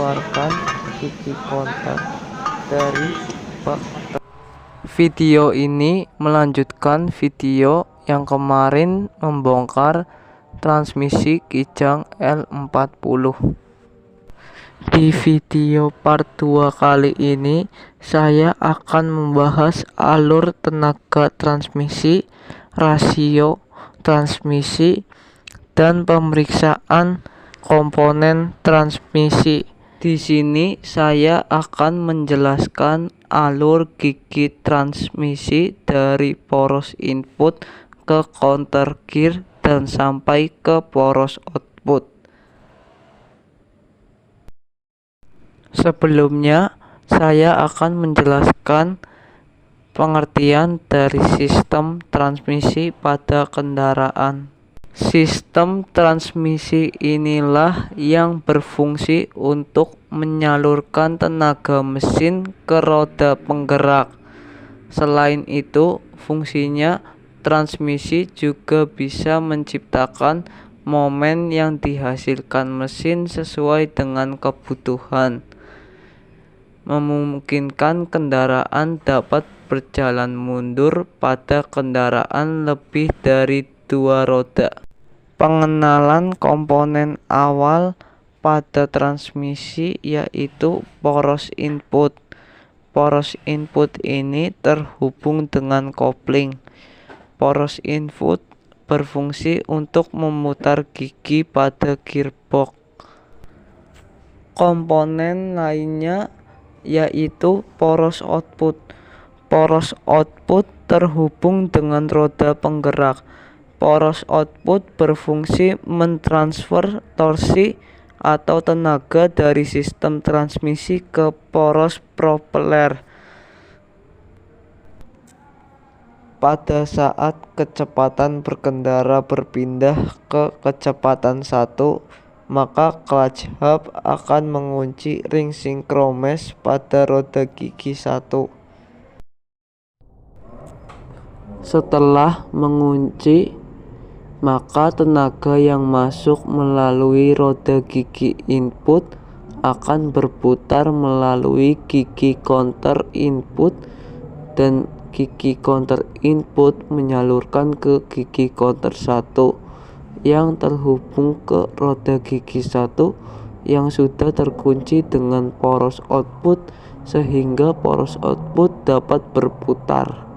mengeluarkan gigi kontak dari bak. Video ini melanjutkan video yang kemarin membongkar transmisi Kijang L40. Di video part 2 kali ini saya akan membahas alur tenaga transmisi, rasio transmisi, dan pemeriksaan komponen transmisi. Di sini saya akan menjelaskan alur gigi transmisi dari poros input ke counter gear dan sampai ke poros output. Sebelumnya, saya akan menjelaskan pengertian dari sistem transmisi pada kendaraan. Sistem transmisi inilah yang berfungsi untuk menyalurkan tenaga mesin ke roda penggerak. Selain itu, fungsinya transmisi juga bisa menciptakan momen yang dihasilkan mesin sesuai dengan kebutuhan, memungkinkan kendaraan dapat berjalan mundur pada kendaraan lebih dari 2 roda. Pengenalan komponen awal pada transmisi yaitu poros input. Poros input ini terhubung dengan kopling. Poros input berfungsi untuk memutar gigi pada gearbox. Komponen lainnya yaitu poros output. Poros output terhubung dengan roda penggerak. Poros output berfungsi mentransfer torsi atau tenaga dari sistem transmisi ke poros propeller. Pada saat kecepatan berkendara berpindah ke kecepatan 1, maka clutch hub akan mengunci ring sinkromes pada roda gigi 1. Setelah mengunci, maka tenaga yang masuk melalui roda gigi input akan berputar melalui gigi counter input, dan gigi counter input menyalurkan ke gigi counter 1 yang terhubung ke roda gigi 1 yang sudah terkunci dengan poros output, sehingga poros output dapat berputar.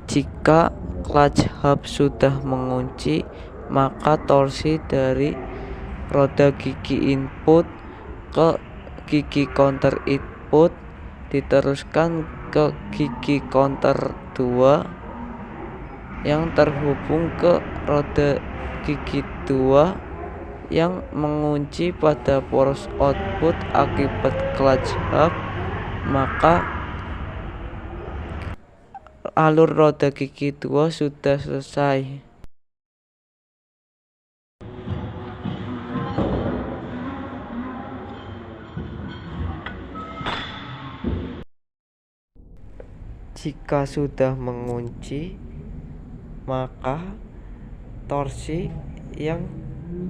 Jika clutch hub sudah mengunci, maka torsi dari roda gigi input ke gigi counter input diteruskan ke gigi counter 2 yang terhubung ke roda gigi 2 yang mengunci pada poros output akibat clutch hub, maka alur roda gigi 2 sudah selesai. Jika sudah mengunci, maka torsi yang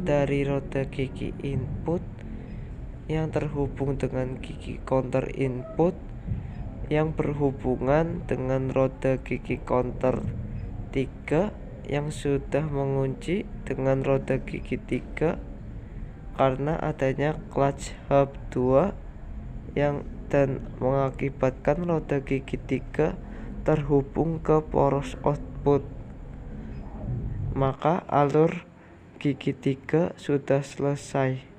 dari roda gigi input yang terhubung dengan gigi counter input yang berhubungan dengan roda gigi counter 3 yang sudah mengunci dengan roda gigi 3 karena adanya clutch hub 2 yang dan mengakibatkan roda gigi 3 terhubung ke poros output, maka alur gigi 3 sudah selesai.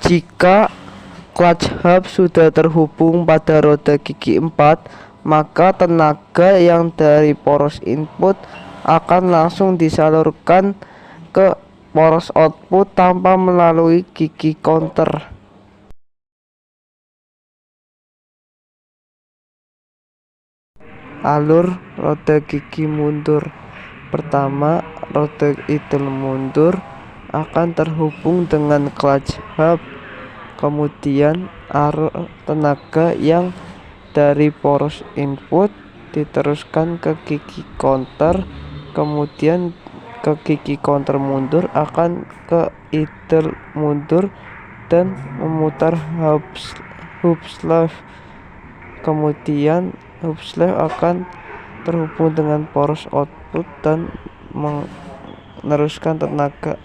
Jika clutch hub sudah terhubung pada roda gigi 4, maka tenaga yang dari poros input akan langsung disalurkan ke poros output tanpa melalui gigi counter. Alur roda gigi mundur. Pertama, roda idle mundur akan terhubung dengan clutch hub. Kemudian arus tenaga yang dari poros input diteruskan ke gigi counter, kemudian ke gigi counter mundur akan ke idle mundur dan memutar hub sleeve. Kemudian hub sleeve akan terhubung dengan poros output dan meneruskan tenaga.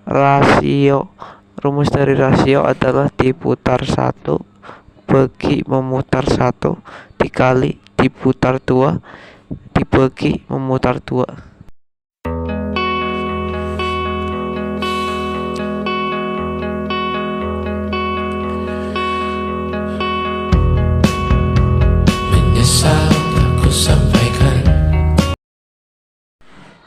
Rasio. Rumus dari rasio adalah diputar 1 bagi memutar 1 dikali diputar 2 dibagi memutar 2. Menyesal aku sampaikan.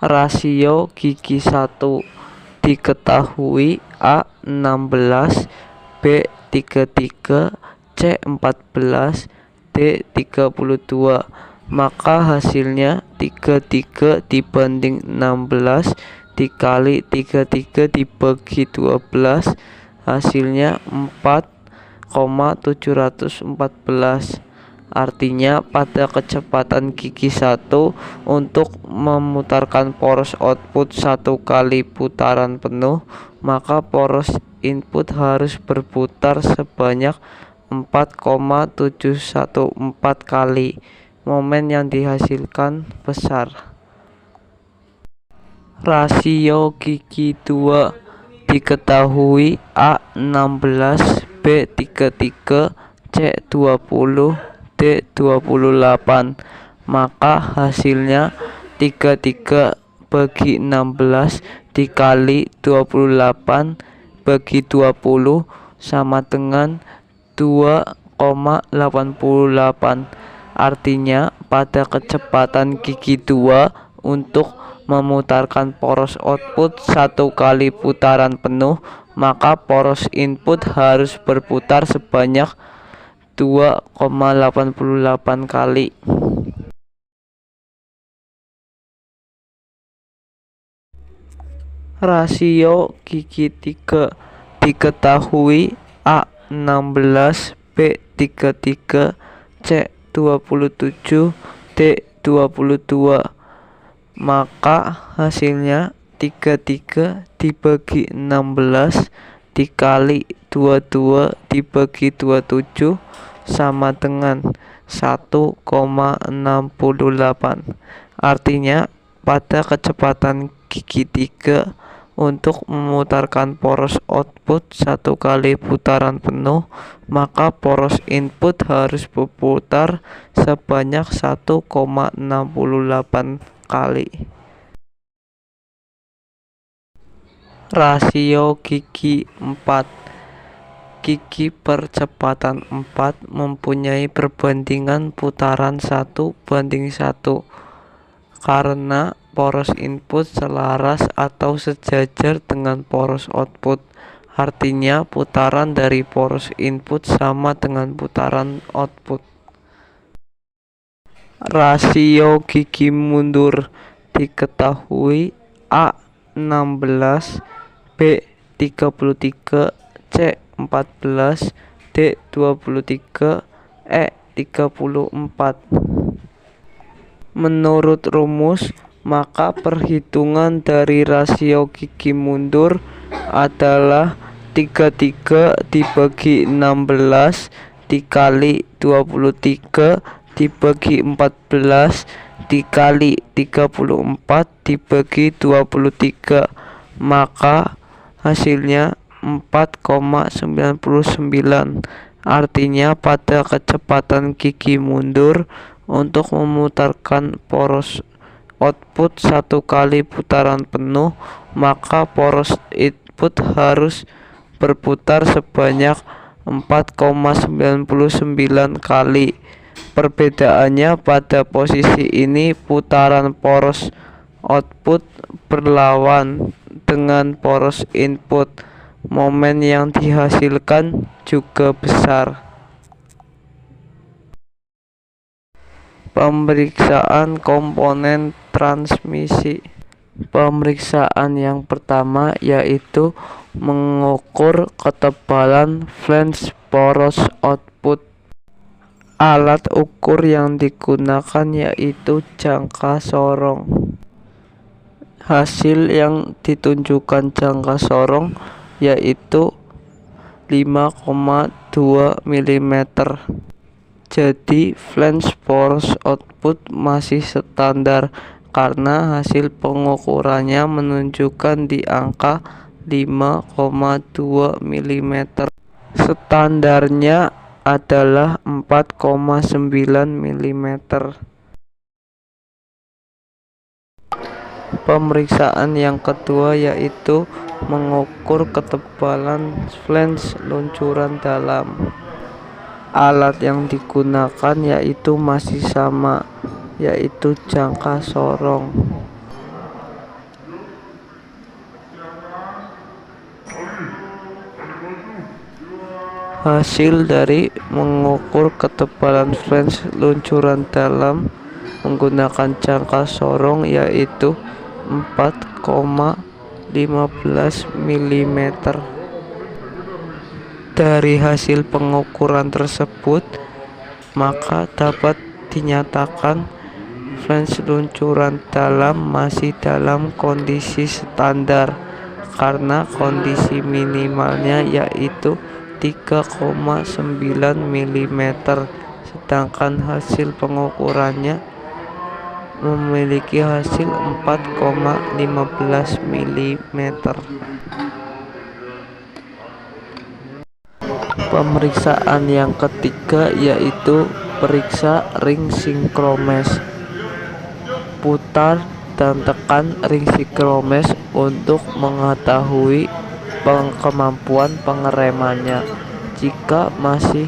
Rasio gigi 1 diketahui A 16, B 33, C 14, D 32. Maka hasilnya 33 dibanding 16 dikali 33 dibagi 12, hasilnya 4,714. Artinya pada kecepatan gigi 1 untuk memutarkan poros output 1 kali putaran penuh, maka poros input harus berputar sebanyak 4,714 kali. Momen yang dihasilkan besar. Rasio gigi 2 diketahui A 16, B 33, C 20, D 28. Maka hasilnya 33 bagi 16 dikali 28 bagi 20 sama dengan 2,88. Artinya pada kecepatan gigi 2 untuk memutarkan poros output 1 kali putaran penuh, maka poros input harus berputar sebanyak 2,88 kali. Rasio gigi 3 diketahui A 16, B 33, C 27, D 22. Maka hasilnya 33 dibagi 16 dikali 22 dibagi 27 sama dengan 1,68. Artinya pada kecepatan gigi 3 untuk memutarkan poros output 1 kali putaran penuh, maka poros input harus berputar sebanyak 1,68 kali. Rasio gigi 4. Gigi percepatan 4 mempunyai perbandingan putaran 1:1 karena poros input selaras atau sejajar dengan poros output. Artinya putaran dari poros input sama dengan putaran output. Rasio gigi mundur diketahui A 16, B 33, C 14, D 23, E 34. Menurut rumus, maka perhitungan dari rasio gigi mundur adalah 33 dibagi 16 dikali 23 dibagi 14 dikali 34 dibagi 23, maka hasilnya 4,99. Artinya pada kecepatan gigi mundur untuk memutarkan poros output 1 kali putaran penuh, maka poros input harus berputar sebanyak 4,99 kali. Perbedaannya pada posisi ini putaran poros output berlawan dengan poros input. Momen yang dihasilkan juga besar. Pemeriksaan komponen transmisi. Pemeriksaan yang pertama yaitu mengukur ketebalan flange poros output. Alat ukur yang digunakan yaitu jangka sorong. Hasil yang ditunjukkan jangka sorong yaitu 5,2 mm. Jadi flange poros output masih standar karena hasil pengukurannya menunjukkan di angka 5,2 mm. Standarnya adalah 4,9 mm. Pemeriksaan yang kedua yaitu mengukur ketebalan flange luncuran dalam. Alat yang digunakan yaitu masih sama, yaitu jangka sorong. Hasil dari mengukur ketebalan flange luncuran dalam menggunakan jangka sorong yaitu 4,15 mm. Dari hasil pengukuran tersebut, maka dapat dinyatakan flange luncuran dalam masih dalam kondisi standar karena kondisi minimalnya yaitu 3,9 mm, sedangkan hasil pengukurannya memiliki hasil 4,15 mm. Pemeriksaan yang ketiga yaitu periksa ring sinkromes. Putar dan tekan ring sinkromes untuk mengetahui kemampuan pengeremannya. Jika masih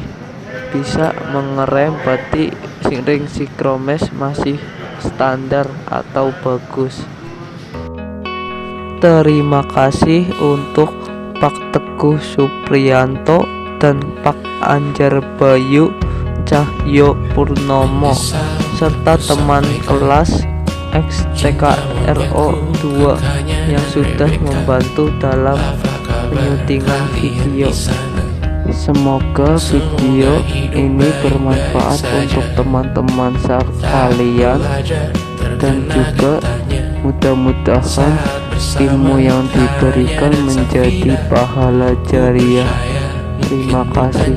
bisa mengerem, berarti ring sinkromes masih standar atau bagus. Terima kasih untuk Pak Teguh Supriyanto dan Pak Anjar Bayu Cahyo Purnomo serta teman kelas XTKRO 2 yang sudah membantu dalam penyutingan video. Semoga video ini bermanfaat untuk teman-teman sekalian dan juga mudah-mudahan ilmu yang diberikan menjadi pahala jariah. Terima kasih.